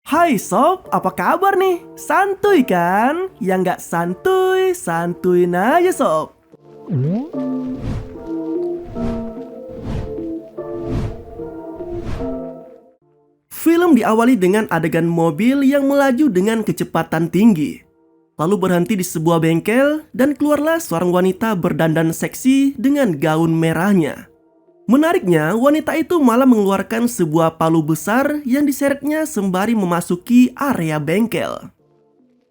Hai sob, apa kabar nih? Santuy kan? Yang nggak santuy, santuin aja sob. Film diawali dengan adegan mobil yang melaju dengan kecepatan tinggi. Lalu berhenti di sebuah bengkel dan keluarlah seorang wanita berdandan seksi dengan gaun merahnya. Menariknya, wanita itu malah mengeluarkan sebuah palu besar yang diseretnya sembari memasuki area bengkel.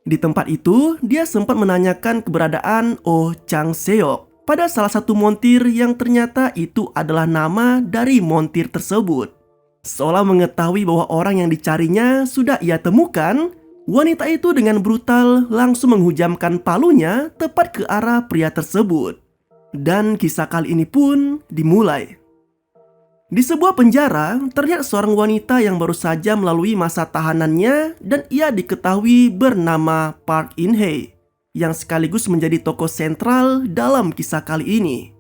Di tempat itu, dia sempat menanyakan keberadaan Oh Chang Seok pada salah satu montir yang ternyata itu adalah nama dari montir tersebut. Seolah mengetahui bahwa orang yang dicarinya sudah ia temukan, wanita itu dengan brutal langsung menghujamkan palunya tepat ke arah pria tersebut. Dan kisah kali ini pun dimulai. Di sebuah penjara, terlihat seorang wanita yang baru saja melalui masa tahanannya dan ia diketahui bernama Park In-hye, yang sekaligus menjadi tokoh sentral dalam kisah kali ini.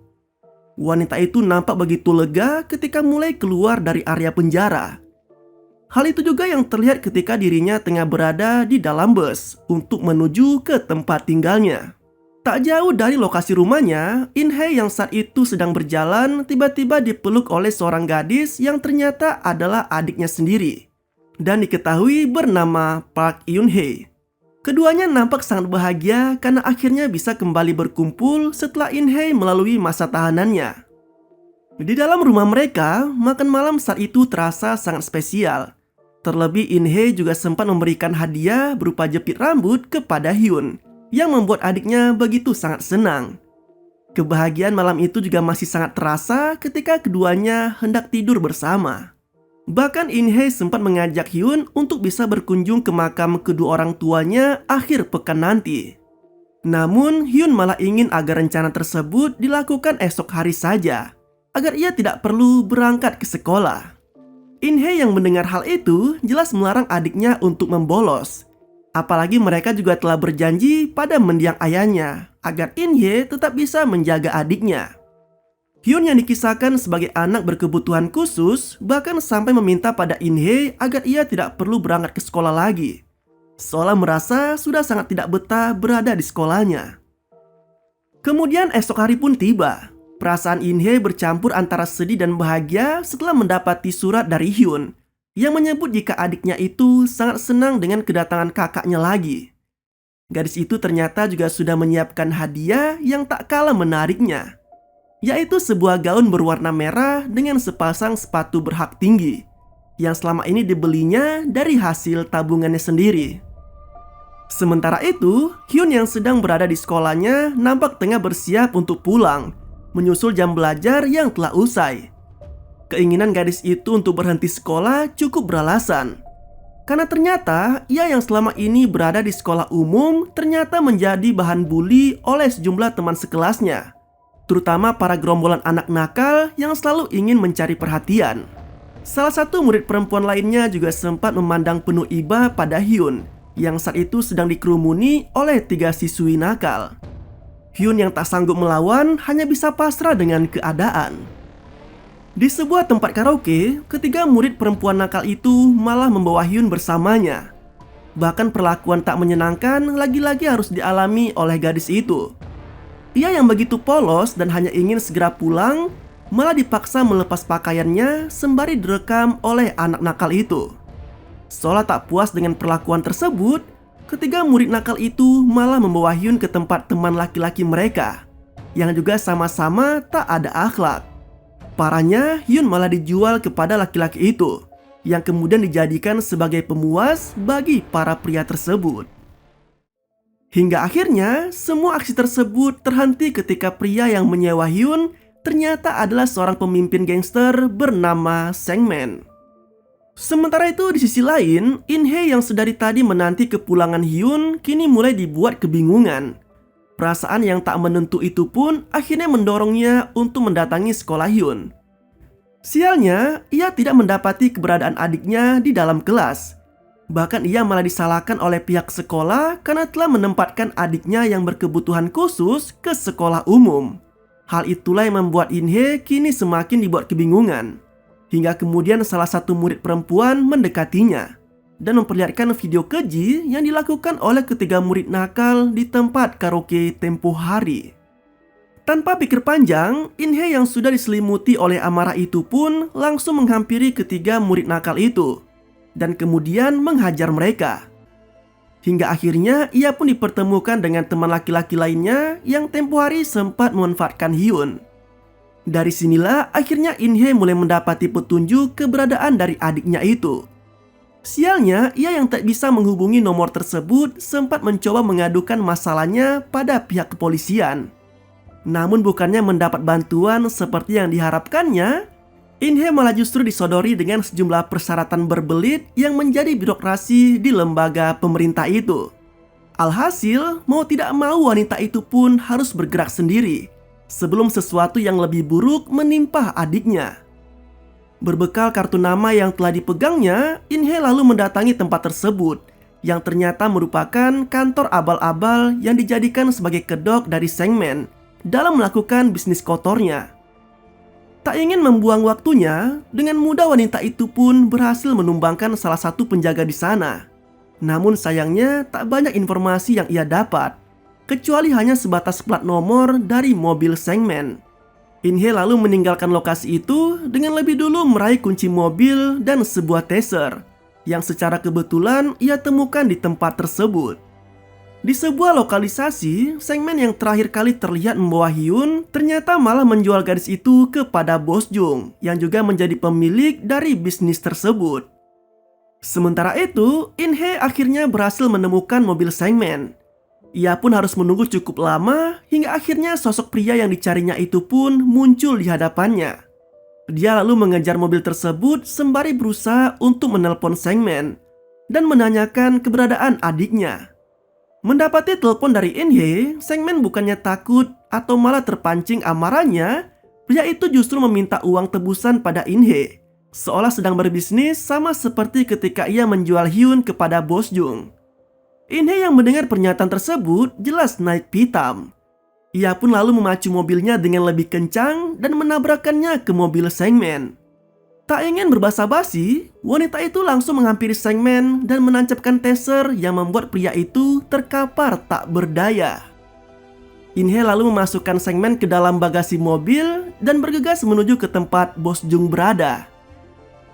Wanita itu nampak begitu lega ketika mulai keluar dari area penjara. Hal itu juga yang terlihat ketika dirinya tengah berada di dalam bus untuk menuju ke tempat tinggalnya. Tak jauh dari lokasi rumahnya, In-hye yang saat itu sedang berjalan tiba-tiba dipeluk oleh seorang gadis yang ternyata adalah adiknya sendiri dan diketahui bernama Park Eun-hye. Keduanya nampak sangat bahagia karena akhirnya bisa kembali berkumpul setelah In-hye melalui masa tahanannya. Di dalam rumah mereka, makan malam saat itu terasa sangat spesial. Terlebih In-hye juga sempat memberikan hadiah berupa jepit rambut kepada Hyun, yang membuat adiknya begitu sangat senang. Kebahagiaan malam itu juga masih sangat terasa ketika keduanya hendak tidur bersama. Bahkan In-hye sempat mengajak Hyun untuk bisa berkunjung ke makam kedua orang tuanya akhir pekan nanti. Namun Hyun malah ingin agar rencana tersebut dilakukan esok hari saja, agar ia tidak perlu berangkat ke sekolah. In-hye yang mendengar hal itu jelas melarang adiknya untuk membolos. Apalagi mereka juga telah berjanji pada mendiang ayahnya agar In-hye tetap bisa menjaga adiknya. Hyun yang dikisahkan sebagai anak berkebutuhan khusus bahkan sampai meminta pada In-hye agar ia tidak perlu berangkat ke sekolah lagi. Seolah merasa sudah sangat tidak betah berada di sekolahnya. Kemudian esok hari pun tiba. Perasaan In-hye bercampur antara sedih dan bahagia setelah mendapati surat dari Hyun yang menyebut jika adiknya itu sangat senang dengan kedatangan kakaknya lagi. Gadis itu ternyata juga sudah menyiapkan hadiah yang tak kalah menariknya, yaitu sebuah gaun berwarna merah dengan sepasang sepatu berhak tinggi yang selama ini dibelinya dari hasil tabungannya sendiri. Sementara itu, Hyun yang sedang berada di sekolahnya nampak tengah bersiap untuk pulang, menyusul jam belajar yang telah usai. Keinginan gadis itu untuk berhenti sekolah cukup beralasan. Karena ternyata ia yang selama ini berada di sekolah umum ternyata menjadi bahan bully oleh sejumlah teman sekelasnya, terutama para gerombolan anak nakal yang selalu ingin mencari perhatian. Salah satu murid perempuan lainnya juga sempat memandang penuh iba pada Hyun yang saat itu sedang dikerumuni oleh 3 siswi nakal. Hyun yang tak sanggup melawan hanya bisa pasrah dengan keadaan. Di sebuah tempat karaoke, ketiga murid perempuan nakal itu malah membawa Hyun bersamanya. Bahkan perlakuan tak menyenangkan lagi-lagi harus dialami oleh gadis itu. Ia yang begitu polos dan hanya ingin segera pulang, malah dipaksa melepas pakaiannya sembari direkam oleh anak nakal itu. Seolah tak puas dengan perlakuan tersebut, ketiga murid nakal itu malah membawa Hyun ke tempat teman laki-laki mereka, yang juga sama-sama tak ada akhlak. Parahnya, Hyun malah dijual kepada laki-laki itu, yang kemudian dijadikan sebagai pemuas bagi para pria tersebut. Hingga akhirnya, semua aksi tersebut terhenti ketika pria yang menyewa Hyun ternyata adalah seorang pemimpin gangster bernama Sangman. Sementara itu di sisi lain, In-hye yang sedari tadi menanti kepulangan Hyun kini mulai dibuat kebingungan. Perasaan yang tak menentu itu pun akhirnya mendorongnya untuk mendatangi sekolah Hyun. Sialnya, ia tidak mendapati keberadaan adiknya di dalam kelas. Bahkan ia malah disalahkan oleh pihak sekolah karena telah menempatkan adiknya yang berkebutuhan khusus ke sekolah umum. Hal itulah yang membuat In-hye kini semakin dibuat kebingungan. Hingga kemudian salah satu murid perempuan mendekatinya. dan memperlihatkan video keji yang dilakukan oleh ketiga murid nakal di tempat karaoke tempo hari. Tanpa pikir panjang, In-hye yang sudah diselimuti oleh amarah itu pun langsung menghampiri ketiga murid nakal itu dan kemudian menghajar mereka. Hingga akhirnya ia pun dipertemukan dengan teman laki-laki lainnya yang tempo hari sempat memanfaatkan Hyun. Dari sinilah akhirnya In-hye mulai mendapati petunjuk keberadaan dari adiknya itu. Sialnya, ia yang tak bisa menghubungi nomor tersebut sempat mencoba mengadukan masalahnya pada pihak kepolisian. Namun bukannya mendapat bantuan seperti yang diharapkannya, In-hye malah justru disodori dengan sejumlah persyaratan berbelit yang menjadi birokrasi di lembaga pemerintah itu. Alhasil, mau tidak mau wanita itu pun harus bergerak sendiri sebelum sesuatu yang lebih buruk menimpa adiknya. Berbekal kartu nama yang telah dipegangnya, In-hye lalu mendatangi tempat tersebut yang ternyata merupakan kantor abal-abal yang dijadikan sebagai kedok dari Sangman dalam melakukan bisnis kotornya. Tak ingin membuang waktunya, dengan mudah wanita itu pun berhasil menumbangkan salah satu penjaga di sana. Namun sayangnya tak banyak informasi yang ia dapat, kecuali hanya sebatas plat nomor dari mobil Sangman. In-hye lalu meninggalkan lokasi itu dengan lebih dulu meraih kunci mobil dan sebuah taser yang secara kebetulan ia temukan di tempat tersebut. Di sebuah lokalisasi, Sangman yang terakhir kali terlihat membawa Hyun ternyata malah menjual gadis itu kepada Bos Jung yang juga menjadi pemilik dari bisnis tersebut. Sementara itu, In-hye akhirnya berhasil menemukan mobil Sangman. Ia pun harus menunggu cukup lama hingga akhirnya sosok pria yang dicarinya itu pun muncul di hadapannya. Dia lalu mengejar mobil tersebut sembari berusaha untuk menelpon Sangman dan menanyakan keberadaan adiknya. Mendapati telepon dari In-hye, Sangman bukannya takut atau malah terpancing amarahnya, pria itu justru meminta uang tebusan pada In-hye, seolah sedang berbisnis sama seperti ketika ia menjual Hyun kepada Bos Jung. In-hye yang mendengar pernyataan tersebut jelas naik pitam. Ia pun lalu memacu mobilnya dengan lebih kencang dan menabrakkannya ke mobil Sangman. Tak ingin berbasa-basi, wanita itu langsung menghampiri Sangman dan menancapkan taser yang membuat pria itu terkapar tak berdaya. In-hye lalu memasukkan Sangman ke dalam bagasi mobil dan bergegas menuju ke tempat Bos Jung berada.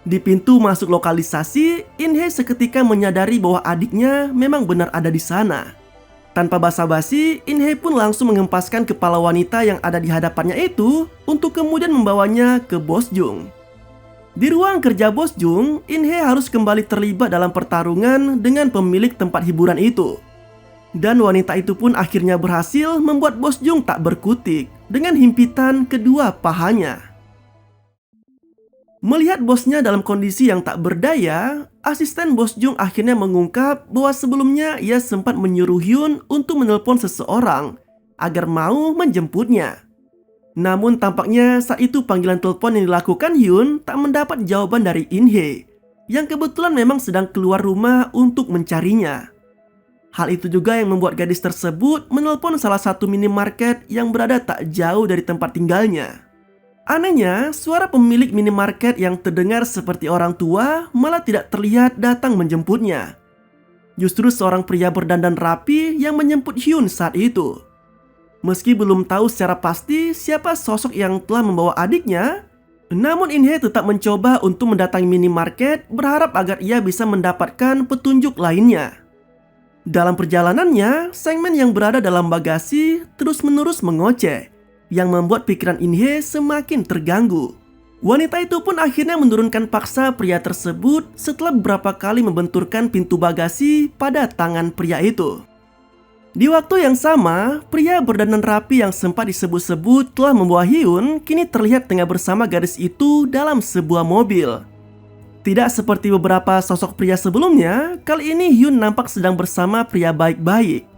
Di pintu masuk lokalisasi, In-hye seketika menyadari bahwa adiknya memang benar ada di sana. Tanpa basa-basi, In-hye pun langsung mengempaskan kepala wanita yang ada di hadapannya itu untuk kemudian membawanya ke Bos Jung. Di ruang kerja Bos Jung, In-hye harus kembali terlibat dalam pertarungan dengan pemilik tempat hiburan itu. Dan wanita itu pun akhirnya berhasil membuat Bos Jung tak berkutik dengan himpitan kedua pahanya. Melihat bosnya dalam kondisi yang tak berdaya, asisten Bos Jung akhirnya mengungkap bahwa sebelumnya ia sempat menyuruh Hyun untuk menelpon seseorang agar mau menjemputnya. Namun tampaknya saat itu panggilan telepon yang dilakukan Hyun tak mendapat jawaban dari In-hye yang kebetulan memang sedang keluar rumah untuk mencarinya. Hal itu juga yang membuat gadis tersebut menelpon salah satu minimarket yang berada tak jauh dari tempat tinggalnya. Anehnya, suara pemilik minimarket yang terdengar seperti orang tua malah tidak terlihat datang menjemputnya. Justru seorang pria berdandan rapi yang menjemput Hyun saat itu. Meski belum tahu secara pasti siapa sosok yang telah membawa adiknya, namun In-hye tetap mencoba untuk mendatangi minimarket berharap agar ia bisa mendapatkan petunjuk lainnya. Dalam perjalanannya, Sangman yang berada dalam bagasi terus-menerus mengoceh, yang membuat pikiran In-hye semakin terganggu. Wanita itu pun akhirnya menurunkan paksa pria tersebut setelah beberapa kali membenturkan pintu bagasi pada tangan pria itu. Di waktu yang sama, pria berdandan rapi yang sempat disebut-sebut telah membawa Hyun kini terlihat tengah bersama gadis itu dalam sebuah mobil. Tidak seperti beberapa sosok pria sebelumnya, kali ini Hyun nampak sedang bersama pria baik-baik.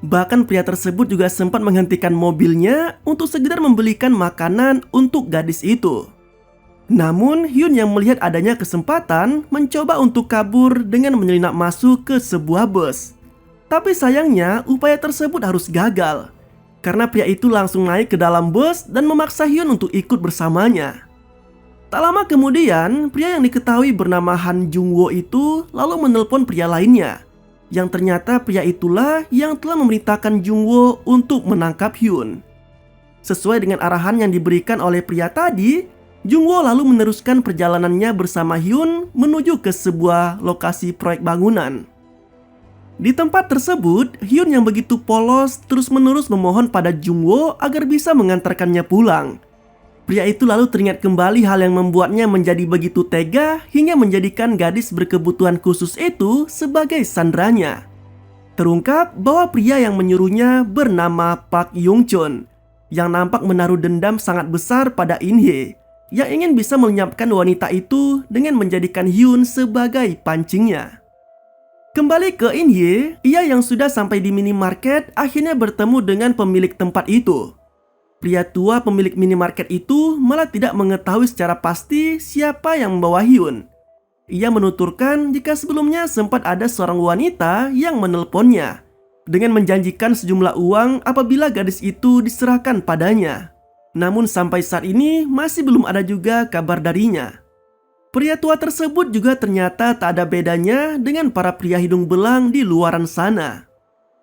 Bahkan pria tersebut juga sempat menghentikan mobilnya untuk sekedar membelikan makanan untuk gadis itu. Namun Hyun yang melihat adanya kesempatan mencoba untuk kabur dengan menyelinap masuk ke sebuah bus. Tapi sayangnya upaya tersebut harus gagal karena pria itu langsung naik ke dalam bus dan memaksa Hyun untuk ikut bersamanya. Tak lama kemudian, pria yang diketahui bernama Han Jung-woo itu lalu menelpon pria lainnya. Yang ternyata pria itulah yang telah memerintahkan Jung-woo untuk menangkap Hyun. Sesuai dengan arahan yang diberikan oleh pria tadi, Jung-woo lalu meneruskan perjalanannya bersama Hyun menuju ke sebuah lokasi proyek bangunan. Di tempat tersebut, Hyun yang begitu polos terus-menerus memohon pada Jung-woo agar bisa mengantarkannya pulang. Pria itu lalu teringat kembali hal yang membuatnya menjadi begitu tega hingga menjadikan gadis berkebutuhan khusus itu sebagai sandranya. Terungkap bahwa pria yang menyuruhnya bernama Park Young-chun, yang nampak menaruh dendam sangat besar pada In-hye, yang ingin bisa melenyapkan wanita itu dengan menjadikan Hyun sebagai pancingnya. Kembali ke In-hye, ia yang sudah sampai di minimarket akhirnya bertemu dengan pemilik tempat itu. Pria tua pemilik minimarket itu malah tidak mengetahui secara pasti siapa yang membawa Hyun. Ia menuturkan jika sebelumnya sempat ada seorang wanita yang menelponnya dengan menjanjikan sejumlah uang apabila gadis itu diserahkan padanya. Namun sampai saat ini masih belum ada juga kabar darinya. Pria tua tersebut juga ternyata tak ada bedanya dengan para pria hidung belang di luaran sana.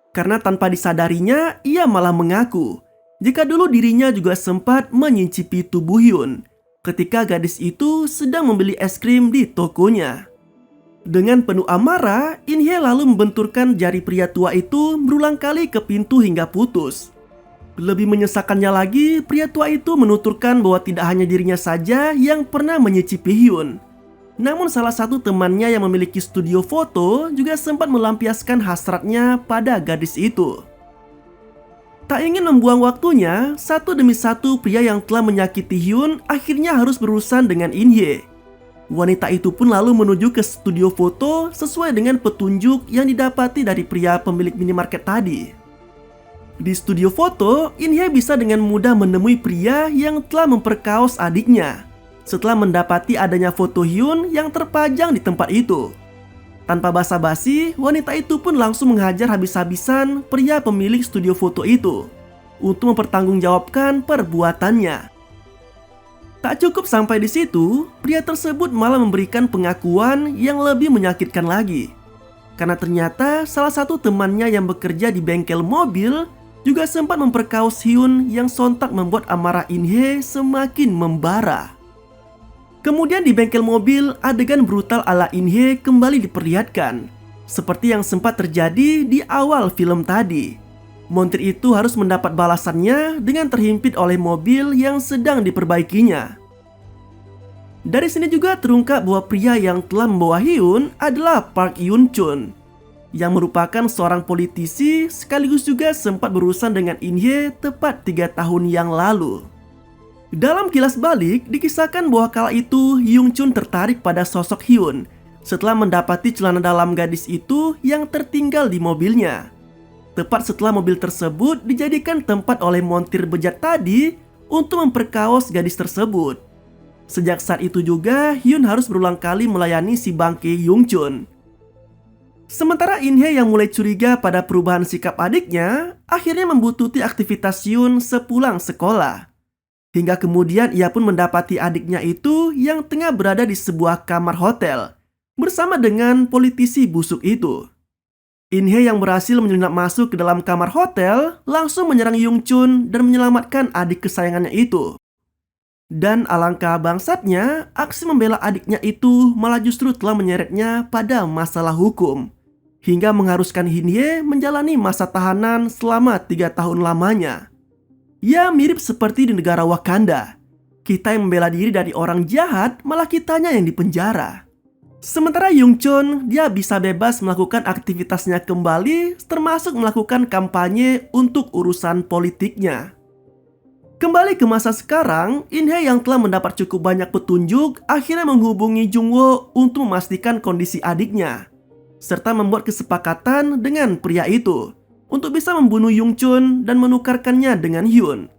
Karena tanpa disadarinya, ia malah mengaku jika dulu dirinya juga sempat menyicipi tubuh Hyun ketika gadis itu sedang membeli es krim di tokonya. Dengan penuh amarah, In-hye lalu membenturkan jari pria tua itu berulang kali ke pintu hingga putus. Lebih menyesakannya lagi, pria tua itu menuturkan bahwa tidak hanya dirinya saja yang pernah menyicipi Hyun. Namun salah satu temannya yang memiliki studio foto juga sempat melampiaskan hasratnya pada gadis itu. Tak ingin membuang waktunya, satu demi satu pria yang telah menyakiti Hyun akhirnya harus berurusan dengan In-hye. Wanita itu pun lalu menuju ke studio foto sesuai dengan petunjuk yang didapati dari pria pemilik minimarket tadi. Di studio foto, In-hye bisa dengan mudah menemui pria yang telah memperkaos adiknya setelah mendapati adanya foto Hyun yang terpajang di tempat itu. Tanpa basa-basi, wanita itu pun langsung menghajar habis-habisan pria pemilik studio foto itu untuk mempertanggungjawabkan perbuatannya. Tak cukup sampai di situ, pria tersebut malah memberikan pengakuan yang lebih menyakitkan lagi. Karena ternyata salah satu temannya yang bekerja di bengkel mobil juga sempat memperkaos Hyun yang sontak membuat amarah In-hye semakin membara. Kemudian di bengkel mobil, adegan brutal ala In-hye kembali diperlihatkan, seperti yang sempat terjadi di awal film tadi. Montir itu harus mendapat balasannya dengan terhimpit oleh mobil yang sedang diperbaikinya. Dari sini juga terungkap bahwa pria yang telah membawa Hyun adalah Park Young-chun, yang merupakan seorang politisi sekaligus juga sempat berurusan dengan In-hye tepat 3 tahun yang lalu. Dalam kilas balik, dikisahkan bahwa kala itu Young-chun tertarik pada sosok Hyun setelah mendapati celana dalam gadis itu yang tertinggal di mobilnya. Tepat setelah mobil tersebut dijadikan tempat oleh montir bejat tadi untuk memperkaos gadis tersebut. Sejak saat itu juga Hyun harus berulang kali melayani si bangke Young-chun. Sementara In-hye yang mulai curiga pada perubahan sikap adiknya, akhirnya membuntuti aktivitas Hyun sepulang sekolah. Hingga kemudian ia pun mendapati adiknya itu yang tengah berada di sebuah kamar hotel bersama dengan politisi busuk itu. In-hye yang berhasil menyelinap masuk ke dalam kamar hotel langsung menyerang Young-chun dan menyelamatkan adik kesayangannya itu. Dan alangkah bangsatnya, aksi membela adiknya itu malah justru telah menyeretnya pada masalah hukum, hingga mengharuskan In-hye menjalani masa tahanan selama 3 tahun lamanya. Ya, mirip seperti di negara Wakanda. Kita yang membela diri dari orang jahat, malah kitanya yang dipenjara. Sementara Young-chun, dia bisa bebas melakukan aktivitasnya kembali, termasuk melakukan kampanye untuk urusan politiknya. Kembali ke masa sekarang, In-hye yang telah mendapat cukup banyak petunjuk akhirnya menghubungi Jung-woo untuk memastikan kondisi adiknya, serta membuat kesepakatan dengan pria itu untuk bisa membunuh Young-chun dan menukarkannya dengan Hyun.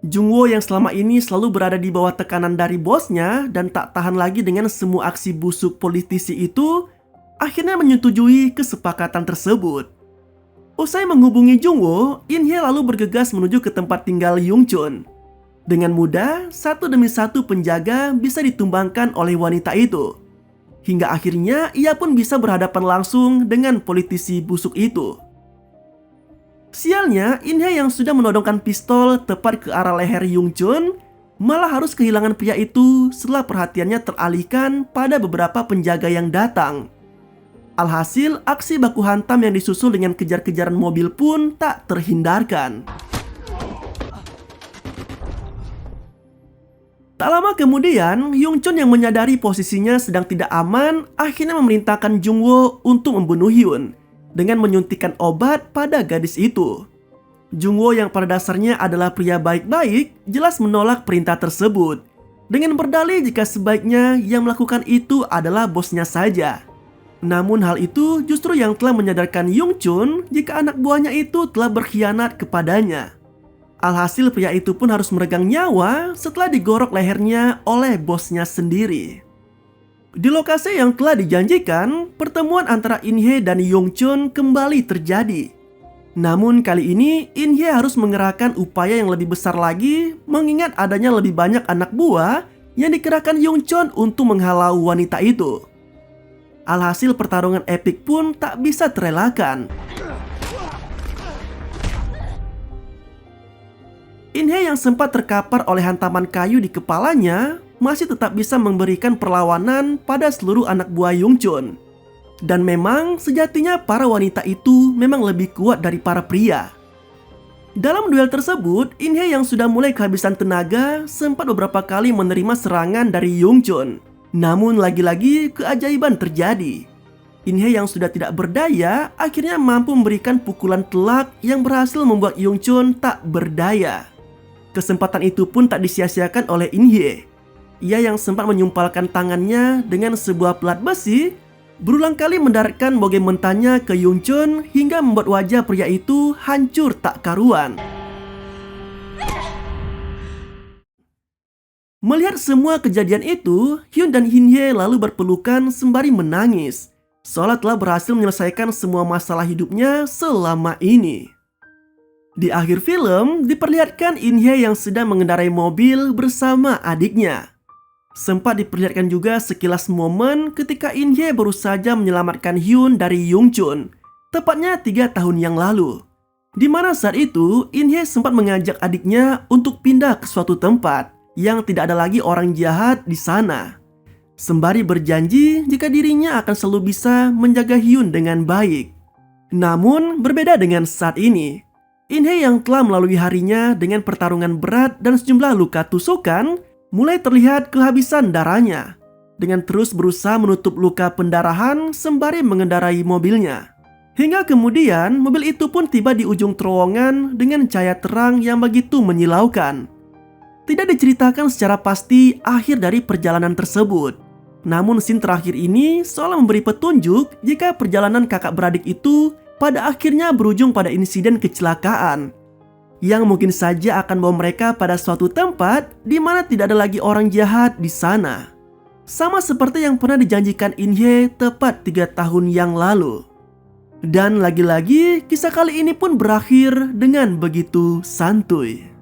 Jung-woo yang selama ini selalu berada di bawah tekanan dari bosnya dan tak tahan lagi dengan semua aksi busuk politisi itu, akhirnya menyetujui kesepakatan tersebut. Usai menghubungi Jung-woo, In-hye lalu bergegas menuju ke tempat tinggal Young-chun. Dengan mudah, satu demi satu penjaga bisa ditumbangkan oleh wanita itu. Hingga akhirnya ia pun bisa berhadapan langsung dengan politisi busuk itu. Sialnya, In-hye yang sudah menodongkan pistol tepat ke arah leher Yung-chun malah harus kehilangan pria itu setelah perhatiannya teralihkan pada beberapa penjaga yang datang. Alhasil, aksi baku hantam yang disusul dengan kejar-kejaran mobil pun tak terhindarkan. Tak lama kemudian, Yung-chun yang menyadari posisinya sedang tidak aman akhirnya memerintahkan Jung-woo untuk membunuh Hyun dengan menyuntikkan obat pada gadis itu. Jung-woo yang pada dasarnya adalah pria baik-baik jelas menolak perintah tersebut dengan berdalih jika sebaiknya yang melakukan itu adalah bosnya saja. Namun hal itu justru yang telah menyadarkan Yung-chun jika anak buahnya itu telah berkhianat kepadanya. Alhasil pria itu pun harus meregang nyawa setelah digorok lehernya oleh bosnya sendiri. Di lokasi yang telah dijanjikan, pertemuan antara In-hye dan Yung-chun kembali terjadi. Namun kali ini In-hye harus mengerahkan upaya yang lebih besar lagi mengingat adanya lebih banyak anak buah yang dikerahkan Yung-chun untuk menghalau wanita itu. Alhasil pertarungan epik pun tak bisa terelakkan. In-hye yang sempat terkapar oleh hantaman kayu di kepalanya masih tetap bisa memberikan perlawanan pada seluruh anak buah Yung-chun. Dan memang sejatinya para wanita itu memang lebih kuat dari para pria. Dalam duel tersebut, In-hye yang sudah mulai kehabisan tenaga sempat beberapa kali menerima serangan dari Yung-chun. Namun lagi-lagi keajaiban terjadi. In-hye yang sudah tidak berdaya akhirnya mampu memberikan pukulan telak yang berhasil membuat Yung-chun tak berdaya. Kesempatan itu pun tak disia-siakan oleh In-hye. Ia yang sempat menyumpalkan tangannya dengan sebuah pelat besi, berulang kali mendaratkan boge mentahnya ke Yung-chun hingga membuat wajah pria itu hancur tak karuan. Melihat semua kejadian itu, Hyun dan In-hye lalu berpelukan sembari menangis, seolah telah berhasil menyelesaikan semua masalah hidupnya selama ini. Di akhir film, diperlihatkan In-hye yang sedang mengendarai mobil bersama adiknya. Sempat diperlihatkan juga sekilas momen ketika In-hye baru saja menyelamatkan Hyun dari Yung-chun, tepatnya 3 tahun yang lalu. Di mana saat itu, In-hye sempat mengajak adiknya untuk pindah ke suatu tempat yang tidak ada lagi orang jahat di sana. Sembari berjanji jika dirinya akan selalu bisa menjaga Hyun dengan baik. Namun, berbeda dengan saat ini. In-hye yang telah melalui harinya dengan pertarungan berat dan sejumlah luka tusukan mulai terlihat kehabisan darahnya dengan terus berusaha menutup luka pendarahan sembari mengendarai mobilnya. Hingga kemudian mobil itu pun tiba di ujung terowongan dengan cahaya terang yang begitu menyilaukan. Tidak diceritakan secara pasti akhir dari perjalanan tersebut. Namun scene terakhir ini seolah memberi petunjuk jika perjalanan kakak beradik itu pada akhirnya berujung pada insiden kecelakaan yang mungkin saja akan membawa mereka pada suatu tempat di mana tidak ada lagi orang jahat di sana. Sama seperti yang pernah dijanjikan In-hye tepat 3 tahun yang lalu. Dan lagi-lagi kisah kali ini pun berakhir dengan begitu santuy.